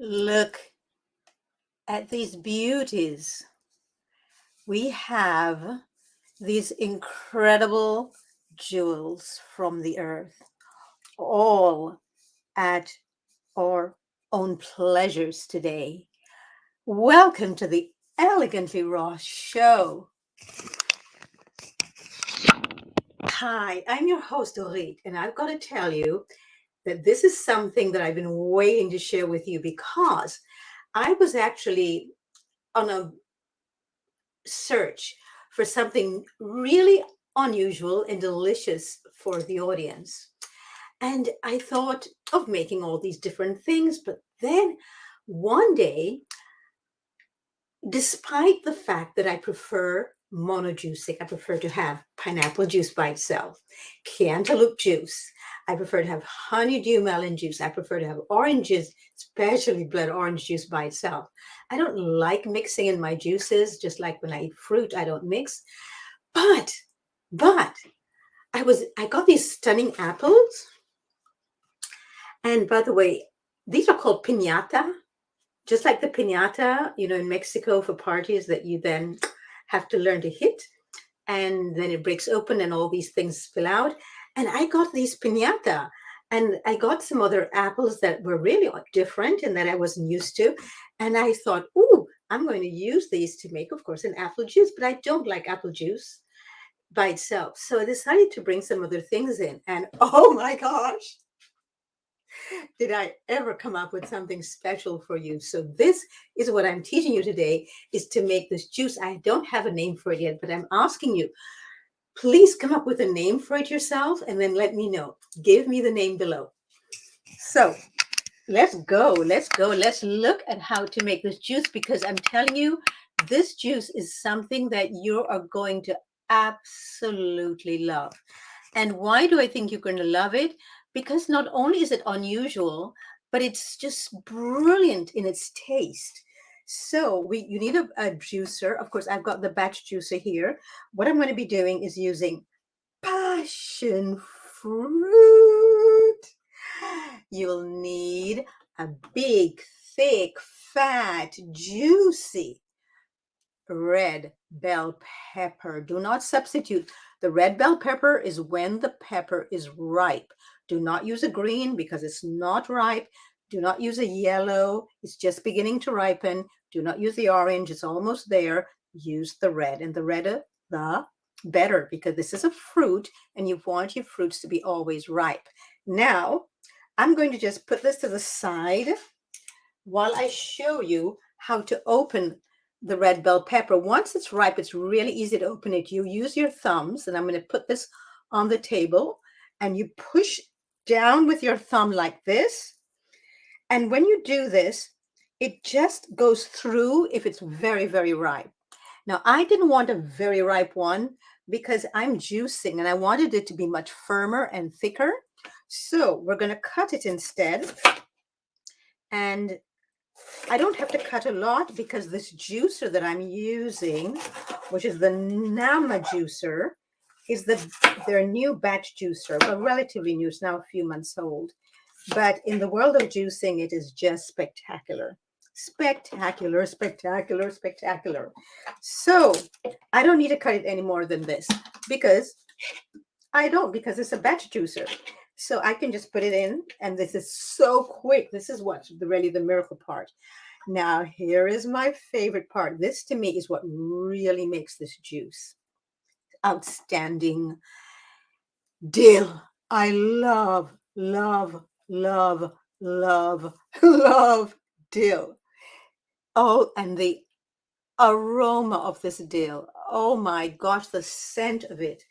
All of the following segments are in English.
Look at these beauties. We have these incredible jewels from the earth, all at our own pleasures today. Welcome to the Elegantly Raw Show. Hi, I'm your host, Doreet, and I've got to tell you that this is something that I've been waiting to share with you because I was actually on a search for something really unusual and delicious for the audience. And I thought of making all these different things, but then one day, despite the fact that I prefer monojuicing, I prefer to have pineapple juice by itself, cantaloupe juice. I prefer to have honeydew melon juice. I prefer to have oranges, especially blood orange juice by itself. I don't like mixing in my juices, just like when I eat fruit, I don't mix. But, but I got these stunning apples. And by the way, these are called piñata, just like the piñata, in Mexico for parties that you then have to learn to hit. And then it breaks open and all these things spill out. And I got these piñata. And I got some other apples that were really different and that I wasn't used to. And I thought, ooh, I'm going to use these to make, of course, an apple juice. But I don't like apple juice by itself. So I decided to bring some other things in. And oh my gosh, did I ever come up with something special for you? So this is what I'm teaching you today, is to make this juice. I don't have a name for it yet, but I'm asking you, please come up with a name for it yourself and then let me know. Give me the name below. So let's go. Let's look at how to make this juice, because I'm telling you, this juice is something that you are going to absolutely love. And why do I think you're going to love it? Because not only is it unusual, but it's just brilliant in its taste. So you need a juicer. Of course, I've got the batch juicer here. What I'm going to be doing is using passion fruit. You'll need a big, thick, fat, juicy red bell pepper. Do not substitute. The red bell pepper is when the pepper is ripe. Do not use a green because it's not ripe. Do not use a yellow. It's just beginning to ripen. Do not use the orange. It's almost there. Use the red. And the redder, the better, because this is a fruit and you want your fruits to be always ripe. Now, I'm going to just put this to the side while I show you how to open the red bell pepper. Once it's ripe, it's really easy to open it. You use your thumbs, and I'm going to put this on the table, and you push down with your thumb like this. And when you do this, it just goes through if it's very, very ripe. Now, I didn't want a very ripe one because I'm juicing and I wanted it to be much firmer and thicker. So we're going to cut it instead. And I don't have to cut a lot because this juicer that I'm using, which is the Nama juicer, is their new batch juicer. Well, relatively new. It's now a few months old. But in the world of juicing, it is just spectacular. Spectacular, spectacular, spectacular. So I don't need to cut it any more than this because because it's a batch juicer. So I can just put it in, and this is so quick. This is what's really the miracle part. Now, here is my favorite part. This, to me, is what really makes this juice outstanding. Dill. I love, love, love, love, love dill. Oh, and the aroma of this dill. Oh my gosh, the scent of it.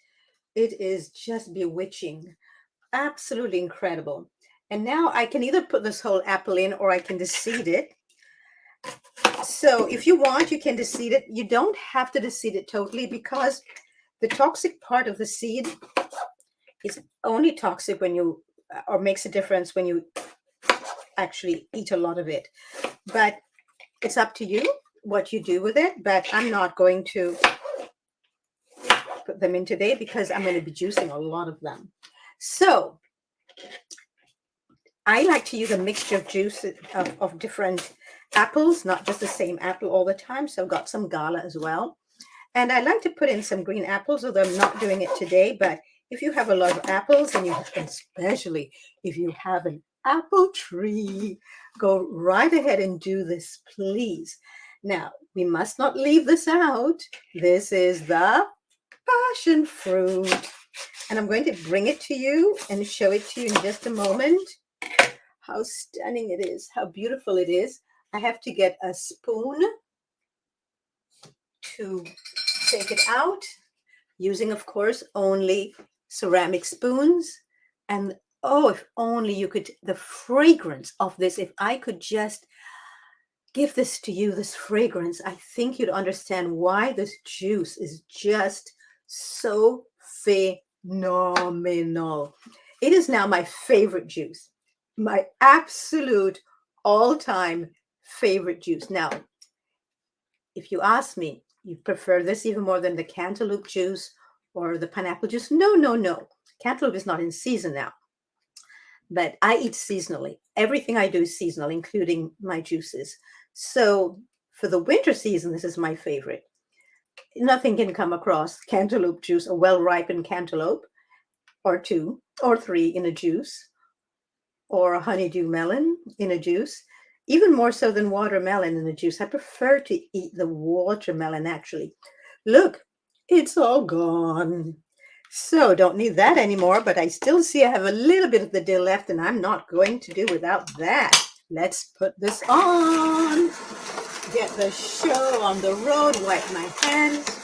It is just bewitching. Absolutely incredible. And now I can either put this whole apple in or I can deseed it. So if you want, you can deseed it. You don't have to deseed it totally because the toxic part of the seed is only toxic when you, or makes a difference when you actually eat a lot of it. But it's up to you what you do with it. But I'm not going to put them in today because I'm going to be juicing a lot of them. So I like to use a mixture of juice of different apples, not just the same apple all the time. So I've got some Gala as well. And I like to put in some green apples, although I'm not doing it today. But if you have a lot of apples, and especially if you have an apple tree, go right ahead and do this, please. Now, we must not leave this out. This is the passion fruit. And I'm going to bring it to you and show it to you in just a moment. How stunning it is, how beautiful it is. I have to get a spoon to take it out, using, of course, only ceramic spoons. And oh, if only you could, the fragrance of this, if I could just give this to you, this fragrance, I think you'd understand why this juice is just so phenomenal. It is now my favorite juice, my absolute all-time favorite juice. Now, if you ask me, you prefer this even more than the cantaloupe juice or the pineapple juice? No, no, no. Cantaloupe is not in season now, but I eat seasonally. Everything I do is seasonal, including my juices. So for the winter season, this is my favorite. Nothing can come across cantaloupe juice, a well-ripened cantaloupe, or 2 or 3 in a juice, or a honeydew melon in a juice. Even more so than watermelon in the juice. I prefer to eat the watermelon, actually. Look, it's all gone. So don't need that anymore, but I still see I have a little bit of the dill left, and I'm not going to do without that. Let's put this on. Get the show on the road, wipe my hands.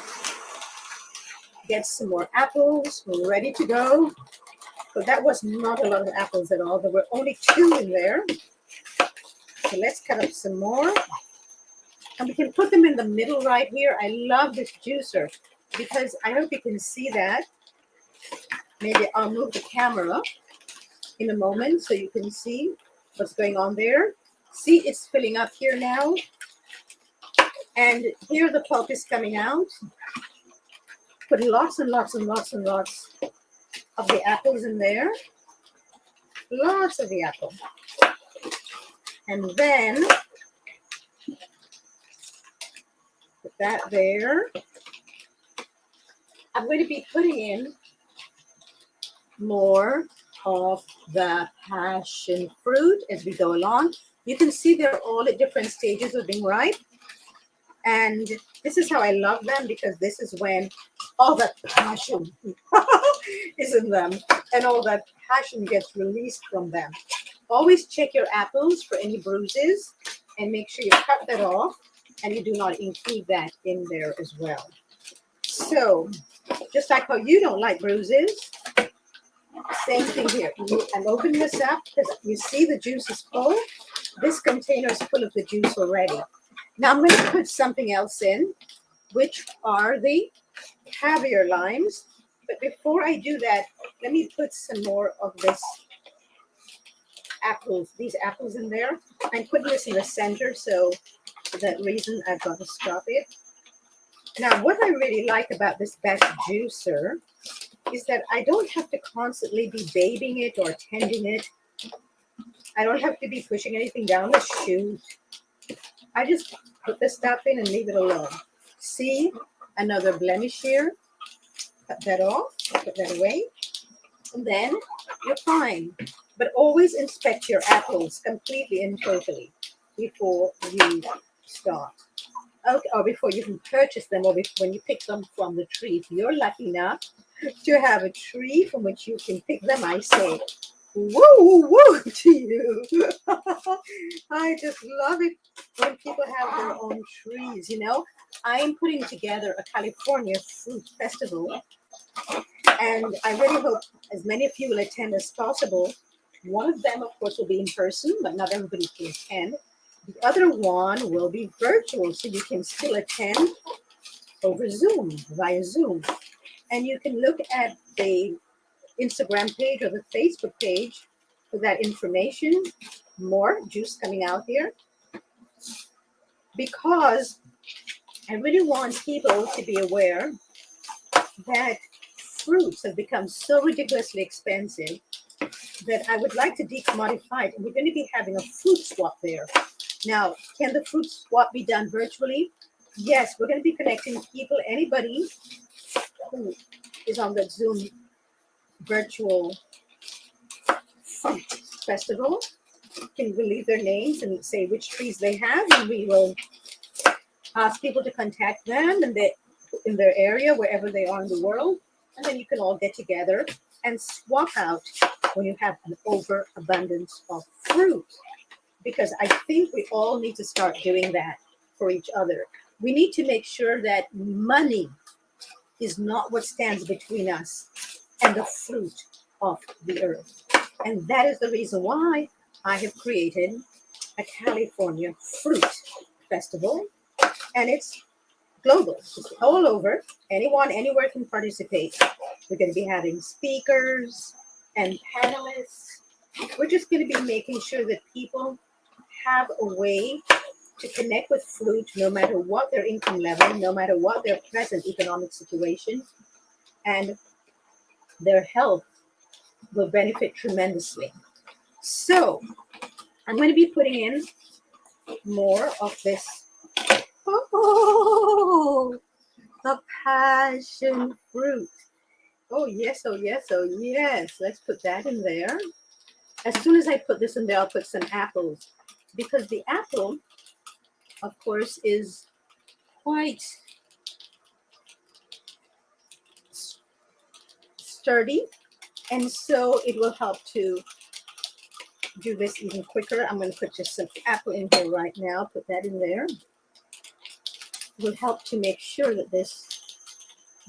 Get some more apples. We're ready to go. So that was not a lot of apples at all. There were only 2 in there. So let's cut up some more. And we can put them in the middle right here. I love this juicer because I hope you can see that. Maybe I'll move the camera in a moment so you can see what's going on there. See, it's filling up here now. And here the pulp is coming out. Put lots and lots and lots and lots of the apples in there. Lots of the apple. And then put that there. I'm going to be putting in more of the passion fruit as we go along. You can see they're all at different stages of being ripe. And this is how I love them, because this is when all that passion is in them and all that passion gets released from them. Always check your apples for any bruises and make sure you cut that off and you do not include that in there as well. So just like how you don't like bruises, same thing here. I'm opening this up because you see the juice is full. This container is full of the juice already. Now I'm going to put something else in, which are the caviar limes. But before I do that, let me put some more of this apples, these apples in there. I'm putting this in the center, so for that reason I've got to stop it. Now what I really like about this batch juicer is that I don't have to constantly be babying it or tending it. I don't have to be pushing anything down the chute. I just put the stuff in and leave it alone. See, another blemish here. Cut that off, put that away, and then you're fine. But always inspect your apples completely and totally before you start. Okay, or before you can purchase them, or when you pick them from the tree. If you're lucky enough to have a tree from which you can pick them, I say, woo, woo to you. I just love it when people have their own trees, you know. I'm putting together a California fruit festival, and I really hope as many of you will attend as possible. One of them, of course, will be in person, but not everybody can attend. The other one will be virtual, so you can still attend over Zoom, via Zoom. And you can look at the Instagram page or the Facebook page for that information. More juice coming out here, because I really want people to be aware that fruits have become so ridiculously expensive that I would like to decommodify it. And we're going to be having a fruit swap there. Now, can the fruit swap be done virtually? Yes, we're going to be connecting people, anybody who is on the Zoom virtual fruit festival can leave their names and say which trees they have, and we will ask people to contact them and they in their area, wherever they are in the world, and then you can all get together and swap out when you have an overabundance of fruit. Because I think we all need to start doing that for each other. We need to make sure that money is not what stands between us and the fruit of the earth. And that is the reason why I have created a California fruit festival, and it's global. It's all over. Anyone, anywhere can participate. We're going to be having speakers and panelists. We're just going to be making sure that people have a way to connect with fruit, no matter what their income level, no matter what their present economic situation, and their health will benefit tremendously. So I'm going to be putting in more of this. Oh, the passion fruit. Oh, yes, oh, yes, oh, yes. Let's put that in there. As soon as I put this in there, I'll put some apples. Because the apple, of course, is quite sturdy. And so it will help to do this even quicker. I'm going to put just some apple in here right now. Put that in there. It will help to make sure that this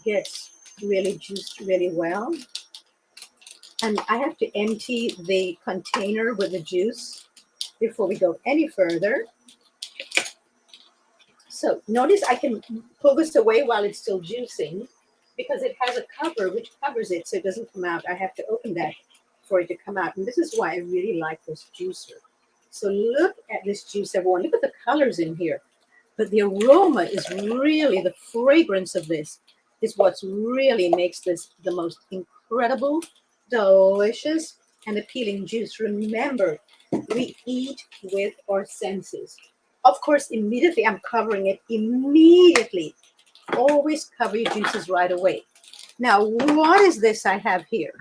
gets really juiced really well. And I have to empty the container with the juice before we go any further. So notice I can pull this away while it's still juicing because it has a cover which covers it so it doesn't come out. I have to open that for it to come out. And this is why I really like this juicer. So look at this juice, everyone. Look at the colors in here. But the aroma is really, the fragrance of this is what's really makes this the most incredible, delicious, and appealing juice. Remember, we eat with our senses. Of course, immediately I'm covering it. Immediately. Always cover your juices right away. Now, what is this I have here?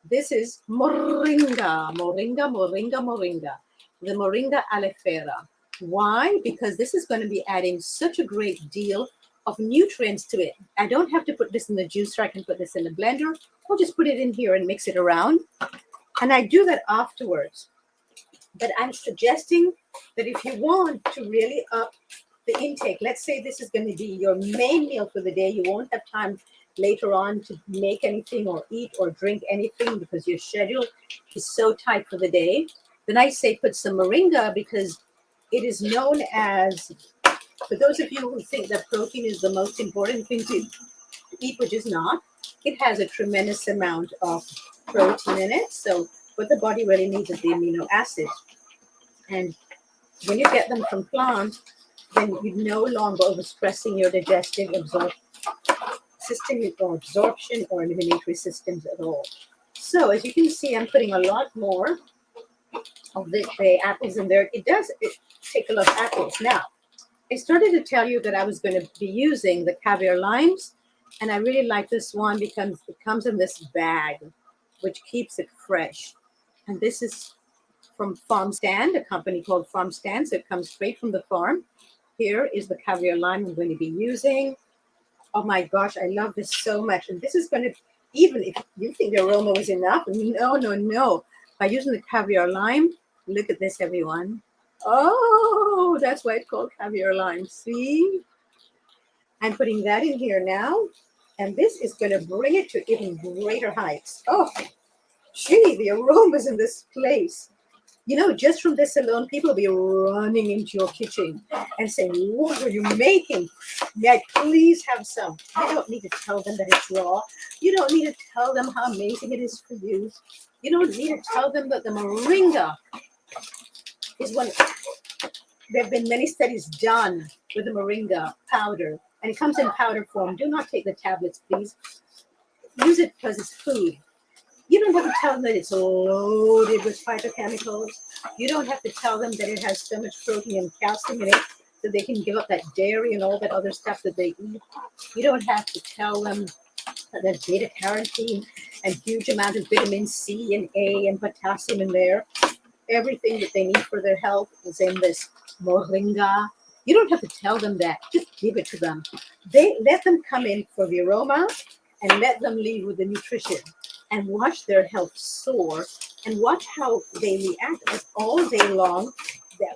This is moringa, moringa, moringa, moringa. The moringa aloe. Why? Because this is going to be adding such a great deal of nutrients to it. I don't have to put this in the juicer. I can put this in the blender or just put it in here and mix it around. And I do that afterwards. But I'm suggesting that if you want to really up the intake, let's say this is going to be your main meal for the day, you won't have time later on to make anything or eat or drink anything because your schedule is so tight for the day, then I say put some moringa because it is known as, for those of you who think that protein is the most important thing to eat, which is not, it has a tremendous amount of protein in it. So what the body really needs is the amino acids. And when you get them from plants, then you're no longer overstressing your digestive system or absorption or eliminatory systems at all. So as you can see, I'm putting a lot more of the apples in there. It take a lot of apples. Now, I started to tell you that I was going to be using the Caviar Limes, and I really like this one because it comes in this bag, which keeps it fresh. And this is from Farm Stand, a company called Farm Stand, so it comes straight from the farm. Here is the Caviar Lime I'm going to be using. Oh my gosh, I love this so much. And this is going to, even if you think the aroma was enough, no, no, no. By using the Caviar Lime, look at this, everyone. Oh, that's why it's called Caviar Lime. See? I'm putting that in here now. And this is going to bring it to even greater heights. Oh, gee, the aromas in this place. You know, just from this alone, people will be running into your kitchen and saying, what are you making? May I please have some? You don't need to tell them that it's raw. You don't need to tell them how amazing it is for you. You don't need to tell them that the moringa is one. There have been many studies done with the moringa powder, and it comes in powder form. Do not take the tablets, please. Use it because it's food. You don't have to tell them that it's loaded with phytochemicals. You don't have to tell them that it has so much protein and calcium in it that they can give up that dairy and all that other stuff that they eat. You don't have to tell them that there's beta carotene and huge amount of vitamin C and A and potassium in there. Everything that they need for their health is in this moringa. You don't have to tell them that. Just give it to them. They let them come in for the aroma and let them leave with the nutrition and watch their health soar and watch how they react as all day long.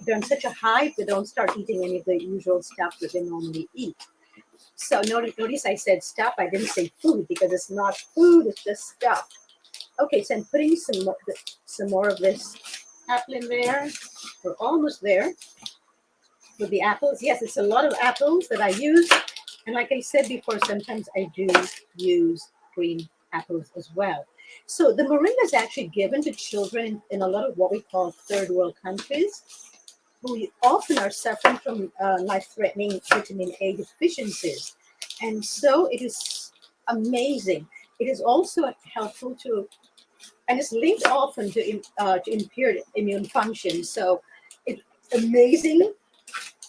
They're on such a high, they don't start eating any of the usual stuff that they normally eat. So notice I said stuff. I didn't say food because it's not food, it's just stuff. Okay, so I'm putting some more of this apple in there. We're almost there with the apples. Yes, it's a lot of apples that I use. And like I said before, sometimes I do use green apples as well. So the moringa is actually given to children in a lot of what we call third world countries, who often are suffering from life-threatening vitamin A deficiencies. And so it is amazing. It is also helpful to, and it's linked often to impaired immune function. So it's amazing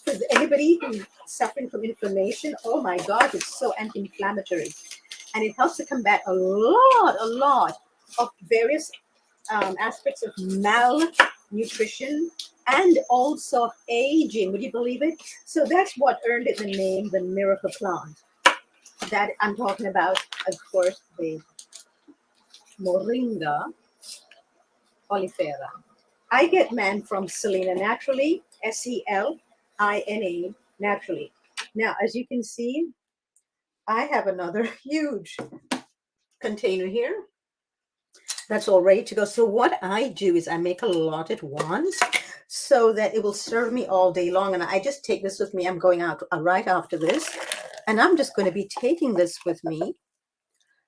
for anybody who's suffering from inflammation. Oh my God, it's so anti-inflammatory. And it helps to combat a lot of various aspects of malnutrition and also of aging. Would you believe it? So that's what earned it the name, the miracle plant. That I'm talking about, of course, the Moringa oleifera. I get mine from Selena Naturally, Selina Naturally. Now, as you can see, I have another huge container here that's all ready to go. So what I do is I make a lot at once so that it will serve me all day long. And I just take this with me. I'm going out right after this, and I'm just going to be taking this with me.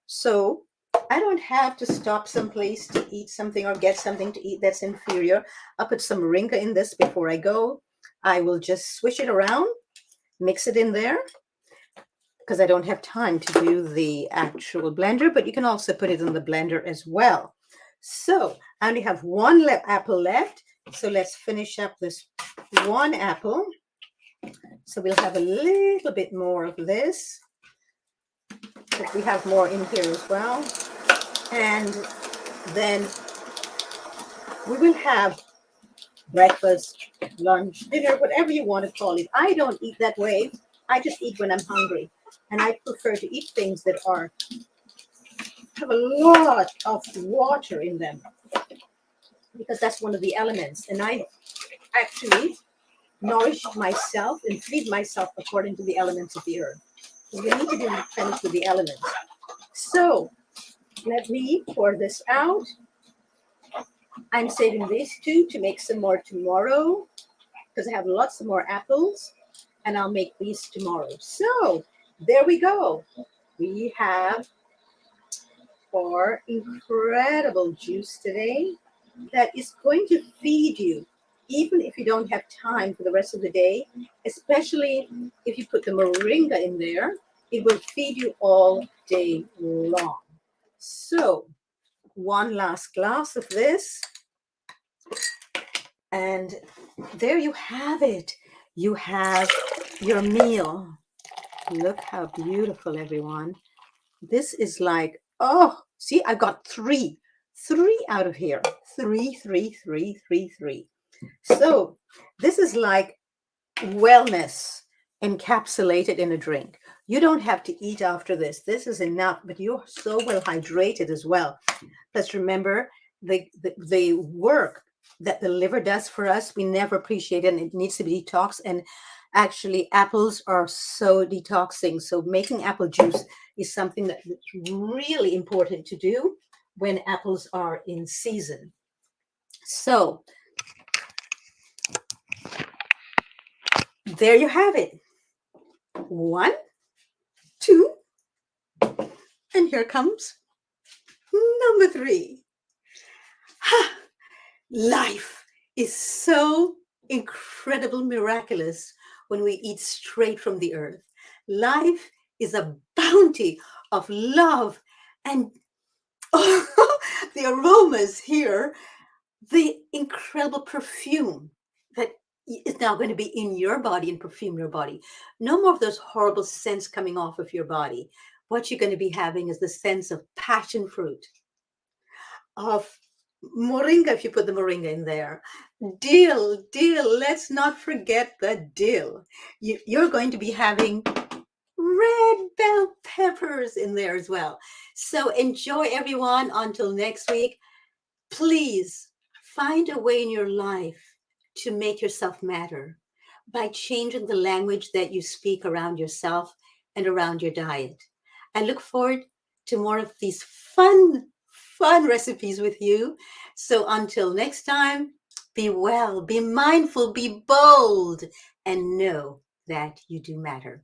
So I don't have to stop someplace to eat something or get something to eat that's inferior. I'll put some moringa in this before I go. I will just swish it around, mix it in there, because I don't have time to do the actual blender, but you can also put it in the blender as well. So I only have one apple left. So let's finish up this one apple. So we'll have a little bit more of this. But we have more in here as well. And then we will have breakfast, lunch, dinner, whatever you want to call it. I don't eat that way. I just eat when I'm hungry. And I prefer to eat things that have a lot of water in them, because that's one of the elements. And I actually nourish myself and feed myself according to the elements of the earth. So we need to be replenished with the elements. So let me pour this out. I'm saving these two to make some more tomorrow, because I have lots of more apples, and I'll make these tomorrow. So there we go. We have 4 incredible juice today that is going to feed you, even if you don't have time for the rest of the day, especially if you put the moringa in there. It will feed you all day long. So one last glass of this, and there you have it. You have your meal. Look how beautiful, everyone. This is like, oh, see, I got three out of here. Three. So this is like wellness encapsulated in a drink. You don't have to eat after this. This is enough, but you're so well hydrated as well. Let's remember the work that the liver does for us. We never appreciate it, and it needs to be detoxed. And actually, apples are so detoxing. So making apple juice is something that's really important to do when apples are in season. So there you have it. 1, 2, and here comes number 3. Life is so incredible, miraculous when we eat straight from the earth. Life is a bounty of love and the aromas here, the incredible perfume that is now going to be in your body and perfume your body. No more of those horrible scents coming off of your body. What you're going to be having is the sense of passion fruit, of moringa, if you put the moringa in there, dill. Let's not forget the dill. You're going to be having red bell peppers in there as well. So enjoy, everyone. Until next week, please find a way in your life to make yourself matter by changing the language that you speak around yourself and around your diet. I look forward to more of these fun recipes with you. So until next time, be well, be mindful, be bold, and know that you do matter.